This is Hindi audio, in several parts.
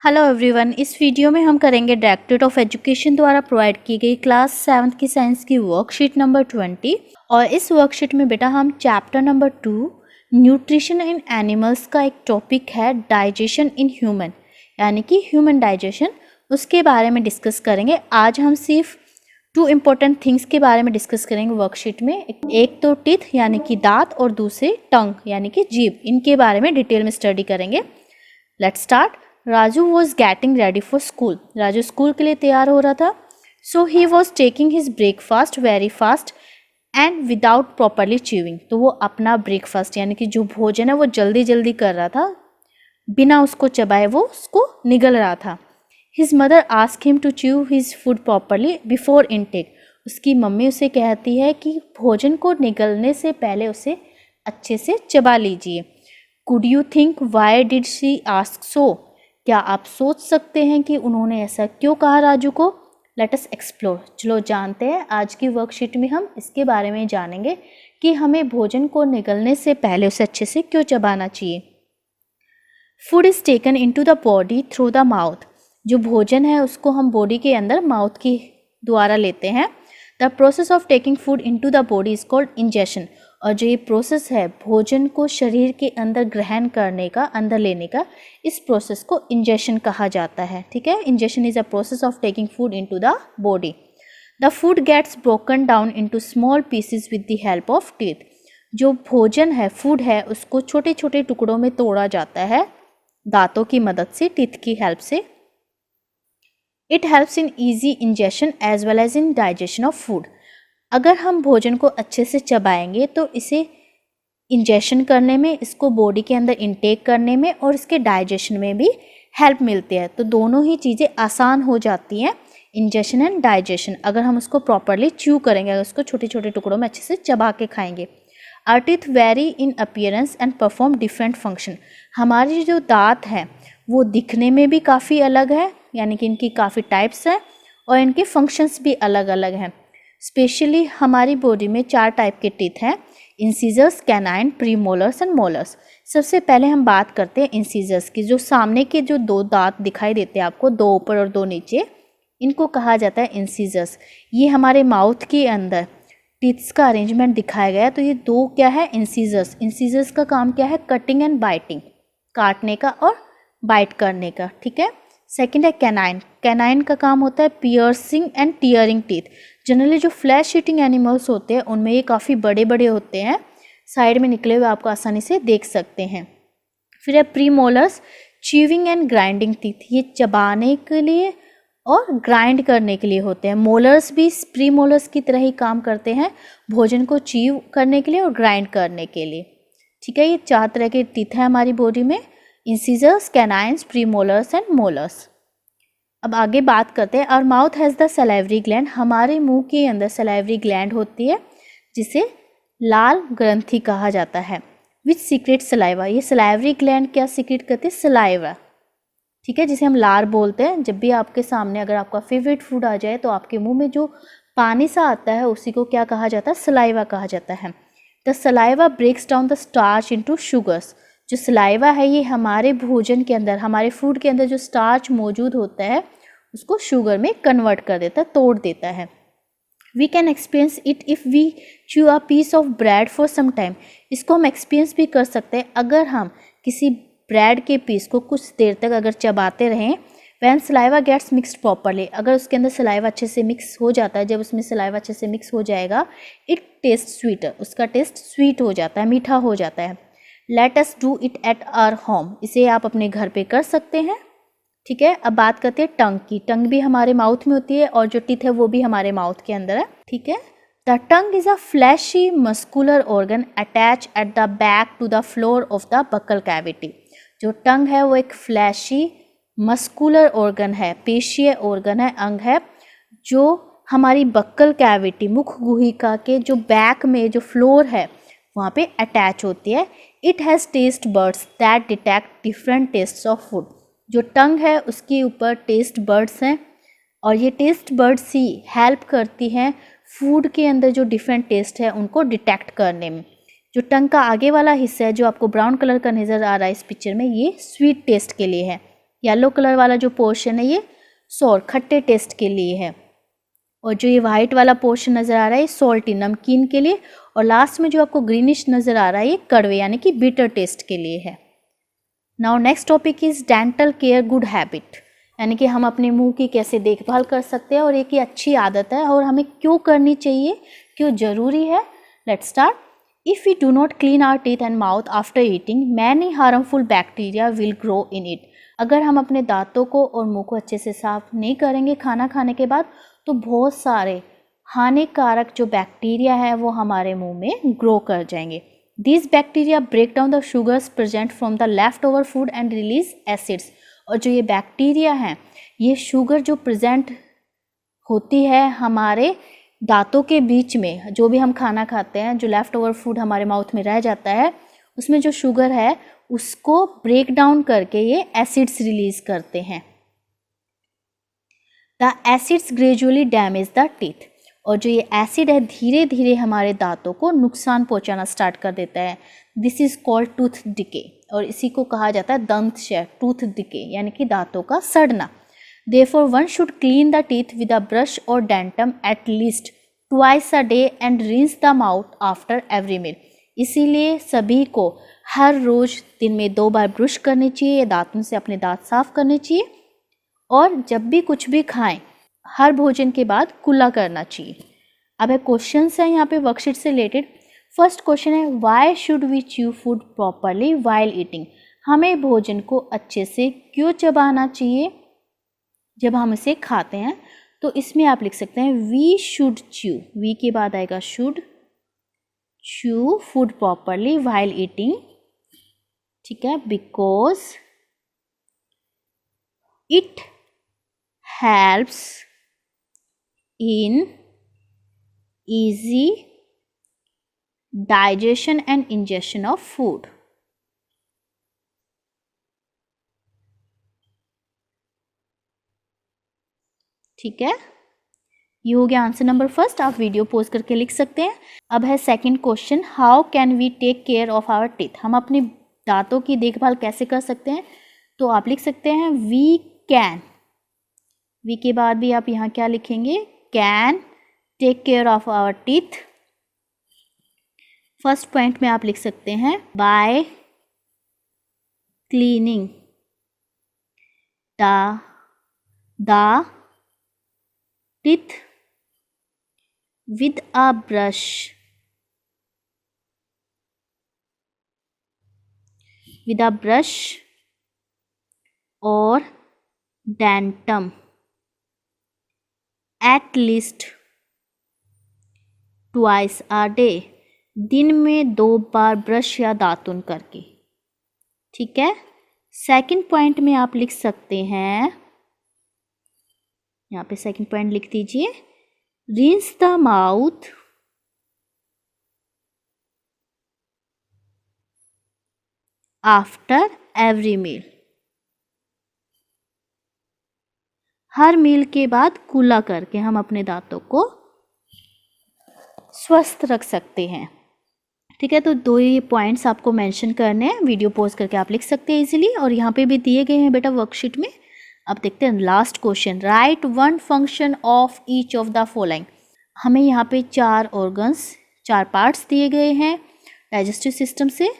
हेलो एवरीवन, इस वीडियो में हम करेंगे डायरेक्टरेट ऑफ एजुकेशन द्वारा प्रोवाइड की गई क्लास 7th की साइंस की वर्कशीट नंबर 20। और इस वर्कशीट में बेटा हम chapter number 2 nutrition in animals का एक टॉपिक है डाइजेशन इन ह्यूमन, यानी कि ह्यूमन डाइजेशन, उसके बारे में डिस्कस करेंगे। आज हम सिर्फ 2 इम्पोर्टेंट थिंग्स के बारे में डिस्कस करेंगे वर्कशीट में। एक तो टीथ यानी कि दांत और दूसरे टंग यानी कि जीभ, इनके बारे में डिटेल में स्टडी करेंगे। Let's start. Raju was getting ready for school. Raju school के लिए तैयार हो रहा था। So he was taking his breakfast very fast and without properly chewing. तो वो अपना ब्रेकफास्ट यानी कि जो भोजन है वो जल्दी जल्दी कर रहा था, बिना उसको चबाए वो उसको निगल रहा था। His mother ask him to chew his food properly before intake. उसकी मम्मी उसे कहती है कि भोजन को निगलने से पहले उसे अच्छे से चबा लीजिए। Could you think why did she ask so? क्या आप सोच सकते हैं कि उन्होंने ऐसा क्यों कहा राजू को? Let us explore. चलो जानते हैं, आज की वर्कशीट में हम इसके बारे में जानेंगे कि हमें भोजन को निगलने से पहले उसे अच्छे से क्यों चबाना चाहिए। Food is taken into the body through the mouth. जो भोजन है उसको हम बॉडी के अंदर माउथ के द्वारा लेते हैं। The process of taking food into the body is called ingestion. और जो ये प्रोसेस है भोजन को शरीर के अंदर ग्रहण करने का, अंदर लेने का, इस प्रोसेस को इंजेशन कहा जाता है। ठीक है, ingestion is a process of taking food into the body. The food gets broken down into small pieces with the help of teeth. जो भोजन है, फूड है, उसको छोटे छोटे टुकड़ों में तोड़ा जाता है दांतों की मदद से, टीथ की हेल्प से। It helps in easy ingestion as well as in digestion of food. अगर हम भोजन को अच्छे से चबाएंगे तो इसे इंजेशन करने में, इसको बॉडी के अंदर इनटेक करने में और इसके डाइजेशन में भी हेल्प मिलती है। तो दोनों ही चीज़ें आसान हो जाती हैं, इंजेशन एंड डाइजेशन, अगर हम उसको प्रॉपरली च्यू करेंगे, अगर उसको छोटे छोटे टुकड़ों में अच्छे से चबा के खाएंगे। Our teeth very in appearance and perform different function. हमारी जो दांत हैं वो दिखने में भी काफ़ी अलग है, यानी कि इनकी काफ़ी टाइप्स हैं और इनके फंक्शंस भी अलग अलग हैं। स्पेशली हमारी बॉडी में 4 टाइप के टीथ हैं, incisors, canine, premolars and molars. सबसे पहले हम बात करते हैं इंसीजर्स की। जो सामने के जो 2 दांत दिखाई देते हैं आपको, 2 ऊपर और 2 नीचे, इनको कहा जाता है इंसीजर्स। ये हमारे माउथ के अंदर टीथ्स का अरेंजमेंट दिखाया गया है। तो ये 2 क्या है, इंसीजर्स। इंसीजर्स का काम क्या है, कटिंग एंड बाइटिंग, काटने का और बाइट करने का। ठीक है। सेकेंड है कैनाइन। कैनाइन का काम होता है piercing and tearing teeth. Generally जो फ्लैश ईटिंग एनिमल्स होते हैं उनमें ये काफ़ी बड़े बड़े होते हैं, साइड में निकले हुए आपको आसानी से देख सकते हैं। फिर है premolars, chewing and grinding teeth. ये चबाने के लिए और ग्राइंड करने के लिए होते हैं। मोलर्स भी प्रीमोलर्स की तरह ही काम करते हैं, भोजन को च्यू करने के लिए और ग्राइंड करने के लिए। ठीक है, ये 4 तरह के टीथ हैं हमारी बॉडी में, incisors, canines, premolars and molars. अब आगे बात करते हैं। और mouth has the salivary gland. हमारे मुंह के अंदर सलाइवरी ग्लैंड होती है जिसे लाल ग्रंथि कहा जाता है। विच सीक्रेट सलाइवा। ये सलाइवरी ग्लैंड क्या सीक्रेट करती है, सलाइवा। ठीक है, जिसे हम लार बोलते हैं। जब भी आपके सामने अगर आपका फेवरेट फूड आ जाए तो आपके मुंह में जो पानी सा आता है उसी को क्या कहा जाता है, सलाइवा कहा जाता है। The saliva breaks down the starch into sugars. जो सलाइवा है ये हमारे भोजन के अंदर, हमारे फूड के अंदर जो स्टार्च मौजूद होता है उसको शुगर में कन्वर्ट कर देता है, तोड़ देता है। We can experience it if we chew a piece of bread for some time. इसको हम एक्सपीरियंस भी कर सकते हैं अगर हम किसी ब्रेड के पीस को कुछ देर तक अगर चबाते रहें। When saliva gets mixed properly. अगर उसके अंदर सलाइवा अच्छे से मिक्स हो जाता है, जब उसमें सलाइवा अच्छे से मिक्स हो जाएगा, इट टेस्ट स्वीटर, उसका टेस्ट स्वीट हो जाता है, मीठा हो जाता है। Let us do it at our home. इसे आप अपने घर पे कर सकते हैं। ठीक है। अब बात करते हैं टंग की। टंग भी हमारे माउथ में होती है और जो टीथ है वो भी हमारे माउथ के अंदर है। ठीक है। The tongue is a fleshy muscular organ attach at the back to the floor of the buccal cavity. जो टंग है वो एक फ्लैशी मस्कुलर ऑर्गन है, पेशीय ऑर्गन है, अंग है, जो हमारी बक्कल कैविटी, मुख गुहिका के जो बैक में जो फ्लोर है वहाँ पे अटैच होती है। It has taste buds that detect different tests of food. जो टंग है उसके ऊपर टेस्ट बर्ड्स हैं और ये टेस्ट बर्ड्स ही हेल्प करती हैं फूड के अंदर जो डिफरेंट टेस्ट है उनको डिटेक्ट करने में। जो टंग का आगे वाला हिस्सा है जो आपको ब्राउन कलर का नज़र आ रहा है इस पिक्चर में, ये स्वीट टेस्ट के लिए है। येलो कलर वाला जो पोर्शन है ये सोर खट्टे टेस्ट के लिए है, और जो ये वाइट वाला पोर्शन नज़र आ रहा है ये सॉल्टी नमकीन के लिए, और लास्ट में जो आपको ग्रीनिश नज़र आ रहा है ये कड़वे यानी कि बिटर टेस्ट के लिए है। Now next topic is dental care good habit, यानी कि हम अपने मुंह की कैसे देखभाल कर सकते हैं और एक ये अच्छी आदत है और हमें क्यों करनी चाहिए, क्यों ज़रूरी है। Let's start. If we do not clean our teeth and mouth after eating many harmful bacteria will grow in it. अगर हम अपने दांतों को और मुंह को अच्छे से साफ नहीं करेंगे खाना खाने के बाद, तो बहुत सारे हानिकारक जो बैक्टीरिया है वो हमारे मुंह में ग्रो कर जाएंगे। These bacteria break down the sugars present from the leftover food and release acids। और जो ये बैक्टीरिया हैं ये शुगर जो प्रेजेंट होती है हमारे दांतों के बीच में, जो भी हम खाना खाते हैं, जो लेफ्ट ओवर फूड हमारे माउथ में रह जाता है उसमें जो शुगर है उसको ब्रेक डाउन करके ये एसिड्स रिलीज करते हैं। The acids gradually damage the teeth. और जो ये एसिड है धीरे धीरे हमारे दांतों को नुकसान पहुंचाना स्टार्ट कर देता है। This is called tooth decay, और इसी को कहा जाता है दंत क्षय, टूथ डिके यानी कि दांतों का सड़ना। Therefore one should clean the teeth with a brush or dentum at least twice a day and rinse the mouth after every meal। इसीलिए सभी को हर रोज दिन में 2 बार ब्रश करनी चाहिए, दांतों से अपने दांत साफ करने चाहिए, और जब भी कुछ भी खाएं हर भोजन के बाद कुल्ला करना चाहिए। अब है क्वेश्चन है यहाँ पे वर्कशीट से रिलेटेड। फर्स्ट क्वेश्चन है why should we chew food properly while eating. हमें भोजन को अच्छे से क्यों चबाना चाहिए जब हम इसे खाते हैं। तो इसमें आप लिख सकते हैं वी शुड च्यू, वी के बाद आएगा should, chew food properly while eating, ठीक है, because it helps in easy digestion and ingestion of food। ठीक है, ये हो गया आंसर नंबर फर्स्ट। आप वीडियो पॉज करके लिख सकते हैं। अब है second question, how can we take care of our teeth. हम अपने दांतों की देखभाल कैसे कर सकते हैं। तो आप लिख सकते हैं वी कैन, वी के बाद भी आप यहाँ क्या लिखेंगे, can take care of our teeth. First point में आप लिख सकते हैं by cleaning the teeth with a brush और डेंटम at least twice a day. दिन में 2 बार ब्रश या दातुन करके, ठीक है। सेकंड पॉइंट में आप लिख सकते हैं, यहाँ पे सेकंड पॉइंट लिख दीजिए, rinse the mouth after every meal. हर मील के बाद कुल्ला करके हम अपने दांतों को स्वस्थ रख सकते हैं, ठीक है। तो 2 ये पॉइंट्स आपको मेंशन करने हैं, वीडियो पॉज करके आप लिख सकते हैं इजीली, और यहाँ पे भी दिए गए हैं बेटा वर्कशीट में। अब देखते हैं last question, right one function of each of the following. हमें यहाँ पे 4 ऑर्गन्स, 4 पार्ट्स दिए गए हैं डाइजेस्टिव सिस्टम से,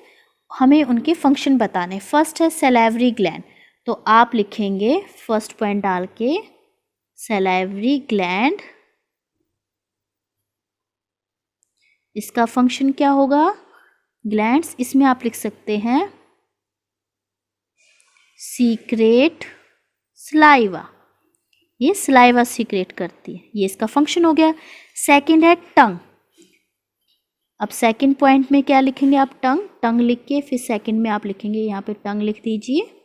हमें उनके फंक्शन बताने। फर्स्ट है सैलिवरी ग्लैंड, तो आप लिखेंगे फर्स्ट पॉइंट डाल के सैलिवरी ग्लैंड, इसका फंक्शन क्या होगा, ग्लैंड्स, इसमें आप लिख सकते हैं सीक्रेट सलाइवा, ये सलाइवा सीक्रेट करती है, ये इसका फंक्शन हो गया। सेकंड है टंग, अब सेकंड पॉइंट में क्या लिखेंगे आप, टंग लिख के फिर सेकंड में आप लिखेंगे, यहाँ पे टंग लिख दीजिए,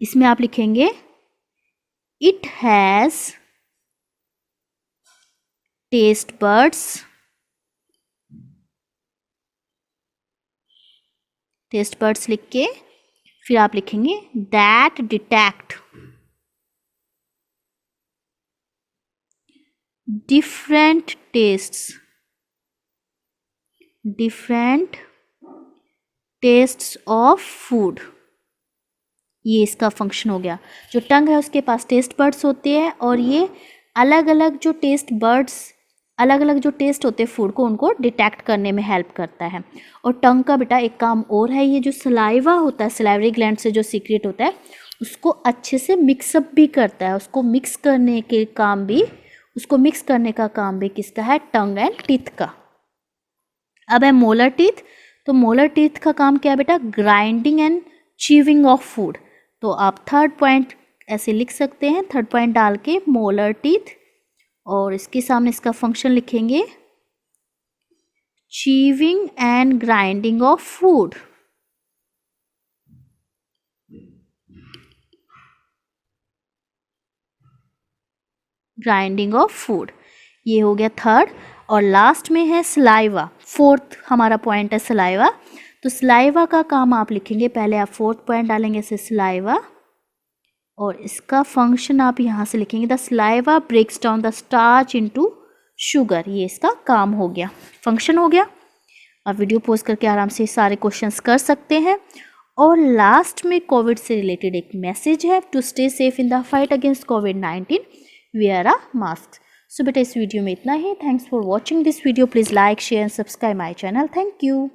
इसमें आप लिखेंगे it has taste buds, taste buds लिख के फिर आप लिखेंगे that detect different tastes of food। ये इसका फंक्शन हो गया। जो टंग है उसके पास टेस्ट बर्ड्स होते हैं और ये अलग अलग जो टेस्ट होते हैं फूड को, उनको डिटेक्ट करने में हेल्प करता है। और टंग का बेटा एक काम और है, ये जो सलाइवा होता है, सलाइवरी ग्लैंड से जो सीक्रेट होता है उसको अच्छे से मिक्सअप भी करता है। उसको मिक्स करने का काम भी किसका है? टंग एंड टीथ का। अब है मोलर टीथ। तो मोलर टीथ का काम क्या है बेटा? Grinding and chewing of food. तो आप थर्ड पॉइंट ऐसे लिख सकते हैं, थर्ड पॉइंट डाल के मोलर टीथ, और इसके सामने इसका फंक्शन लिखेंगे chewing and grinding of food. Grinding of food, ये हो गया थर्ड। और लास्ट में है सलाइवा, फोर्थ हमारा पॉइंट है सलाइवा। तो सलाइवा का काम आप लिखेंगे, पहले आप फोर्थ पॉइंट डालेंगे इसे सलाइवा, और इसका फंक्शन आप यहाँ से लिखेंगे the saliva breaks down the starch into sugar. ये इसका काम हो गया, फंक्शन हो गया। आप वीडियो पॉज करके आराम से सारे क्वेश्चंस कर सकते हैं। और लास्ट में कोविड से रिलेटेड एक मैसेज है, to stay safe in the fight against कोविड-19 wear a mask। सो बेटा इस वीडियो में इतना ही। Thanks for watching this video. Please like share and subscribe my channel. Thank you.